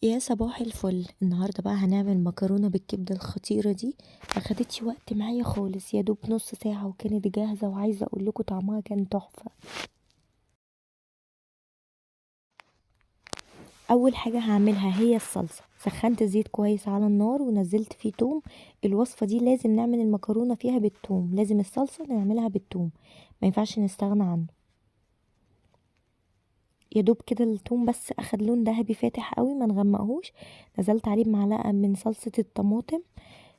يا صباح الفل. النهارده بقى هنعمل مكرونه بالكبده الخطيره دي. ما خدتش وقت معايا خالص، يا دوب نص ساعه وكانت جاهزه، وعايزه اقول لكم طعمها كان تحفه. اول حاجه هعملها هي الصلصه. سخنت زيت كويس على النار ونزلت فيه توم. الوصفه دي لازم نعمل المكرونه فيها بالثوم، لازم الصلصه نعملها بالثوم، ما ينفعش نستغنى عنه. يا دوب كده الثوم بس اخد لون ذهبي فاتح قوي، ما نغمقهوش. نزلت عليه بمعلقه من صلصه الطماطم.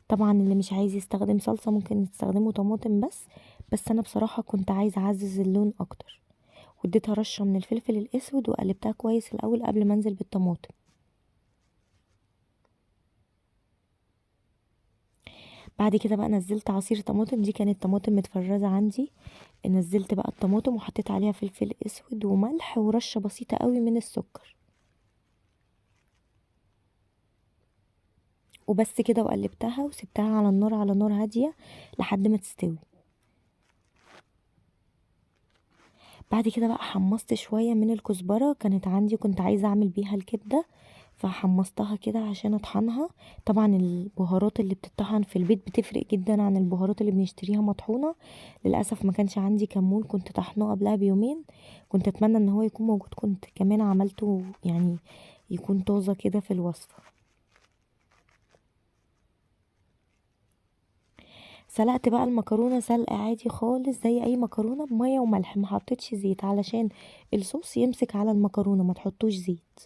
طبعا اللي مش عايز يستخدم صلصة ممكن يستخدموا طماطم بس انا بصراحة كنت عايزة اعزز اللون اكتر. واديتها رشة من الفلفل الاسود وقلبتها كويس الاول قبل ما انزل بالطماطم. بعد كده بقى نزلت عصير طماطم، دي كانت طماطم متفرزة عندي. نزلت بقى الطماطم وحطيت عليها فلفل اسود وملح ورشة بسيطة قوي من السكر، وبس كده. وقلبتها وسبتها على النار، على نار هادية لحد ما تستوي. بعد كده بقى حمصت شوية من الكزبرة، كانت عندي كنت عايزة اعمل بيها الكبدة، فحمصتها كده عشان اطحنها. طبعا البهارات اللي بتطحن في البيت بتفرق جدا عن البهارات اللي بنشتريها مطحونة. للأسف ما كانش عندي كمون، كنت طحناه قبلها بيومين. كنت اتمنى ان هو يكون موجود، كنت كمان عملته يعني يكون طازة كده في الوصفة. سلقت بقى المكرونة سلق عادي خالص زي اي مكرونة، بمية وملح، ما حطيتش زيت علشان الصوص يمسك على المكرونة، ما تحطوش زيت.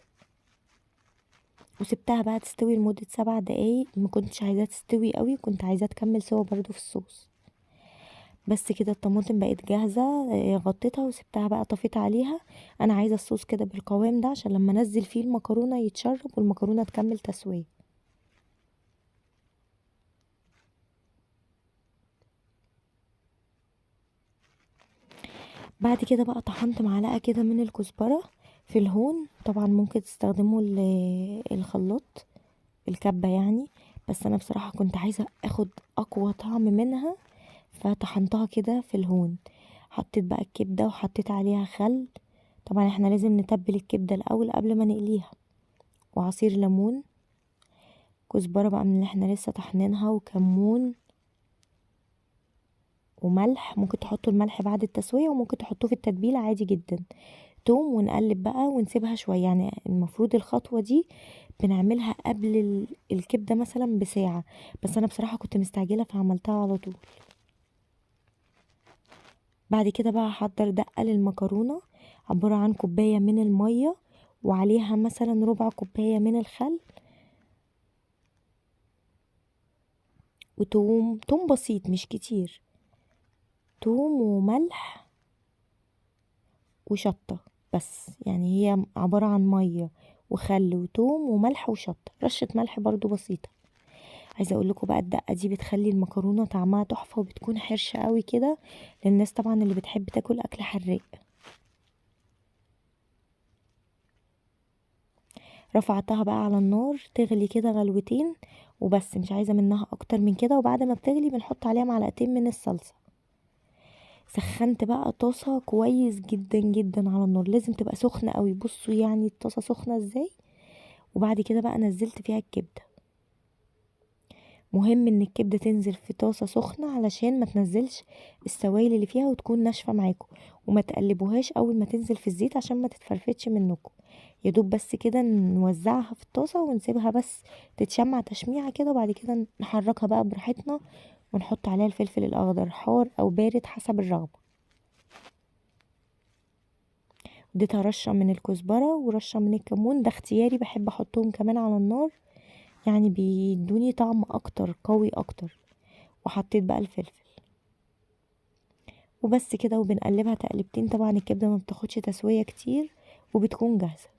وسبتها بقى تستوي لمدة 7 دقايق، ما كنتش عايزاها تستوي قوي، كنت عايزاها تكمل سوا برضو في الصوص. بس كده الطماطم بقت جاهزة. غطيتها وسبتها بقى، طفيت عليها. انا عايزة الصوص كده بالقوام ده عشان لما انزل فيه المكرونة يتشرب والمكرونة تكمل تسوية. بعد كده بقى طحنت معلقة كده من الكزبرة في الهون. طبعا ممكن تستخدموا الخلاط، الكبة يعني. بس انا بصراحة كنت عايزة اخد اقوى طعم منها، فطحنتها كده في الهون. حطيت بقى الكبدة وحطيت عليها خل. طبعا احنا لازم نتبل الكبدة الاول قبل ما نقليها. وعصير ليمون، كزبرة بقى من اللي احنا لسه طحنينها، وكمون وملح. ممكن تحطوا الملح بعد التسوية وممكن تحطوه في التتبيلة عادي جدا. توم، ونقلب بقى ونسيبها شوية. يعني المفروض الخطوة دي بنعملها قبل الكبدة مثلا بساعة، بس انا بصراحة كنت مستعجلة فعملتها على طول. بعد كده بقى هحضر دقة للمكرونة، عبارة عن كوباية من المية وعليها مثلا ربع كوباية من الخل، توم بسيط مش كتير، توم وملح وشطة. بس يعني هي عبارة عن مية وخل وتوم وملح وشطة، رشة ملح برضو بسيطة. عايزة اقول لكم بقى الدقة دي بتخلي المكرونة طعمها تحفة، وبتكون حرشة قوي كده للناس طبعا اللي بتحب تاكل اكل حراق. رفعتها بقى على النار تغلي كده غلوتين وبس، مش عايزة منها اكتر من كده. وبعد ما بتغلي بنحط عليها معلقتين من الصلصة. سخنت بقى طاسة كويس جدا جدا على النار، لازم تبقى سخنة قوي. بصوا يعني الطاسة سخنة ازاي. وبعد كده بقى نزلت فيها الكبدة. مهم ان الكبدة تنزل في طاسة سخنة علشان ما تنزلش السوائل اللي فيها وتكون ناشفة معاكم. وما تقلبوهاش اول ما تنزل في الزيت عشان ما تتفرفتش منكم. يا دوب بس كده نوزعها في الطاسة ونسيبها بس تتشمع تشميعة كده، وبعد كده نحركها بقى براحتنا. ونحط عليها الفلفل الاخضر حار او بارد حسب الرغبة. اديتها رشة من الكزبرة ورشة من الكمون، ده اختياري، بحب احطهم كمان على النار يعني بيدوني طعم اكتر قوي اكتر. وحطيت بقى الفلفل وبس كده، وبنقلبها تقلبتين. طبعا الكبدة ما بتاخدش تسوية كتير وبتكون جاهزة.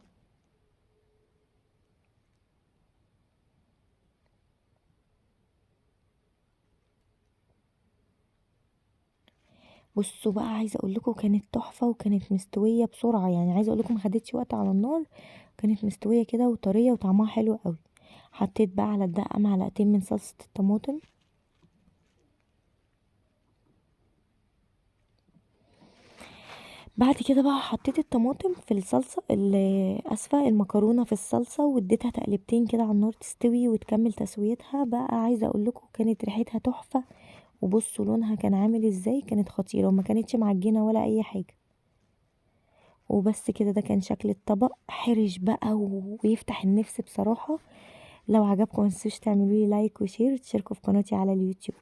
بصوا بقى، عايزة اقول لكم كانت تحفة وكانت مستوية بسرعة. يعني عايزة اقول لكم ما خدتش وقت على النار، كانت مستوية كده وطرية وطعمها حلو قوي. حطيت بقى على الدقة معلقتين من صلصة الطماطم. بعد كده بقى حطيت الطماطم في الصلصة اسفة المكرونة في الصلصة، واديتها تقلبتين كده على النار تستوي وتكمل تسويتها. بقى عايزة اقول لكم كانت ريحتها تحفة، وبصوا لونها كان عامل ازاي، كانت خطيرة وما كانتش معجنة ولا اي حاجة. وبس كده، ده كان شكل الطبق حرش بقى ويفتح النفس بصراحة. لو عجبكم متنسوش تعملوا لي لايك وشير وتشتركوا في قناتي على اليوتيوب.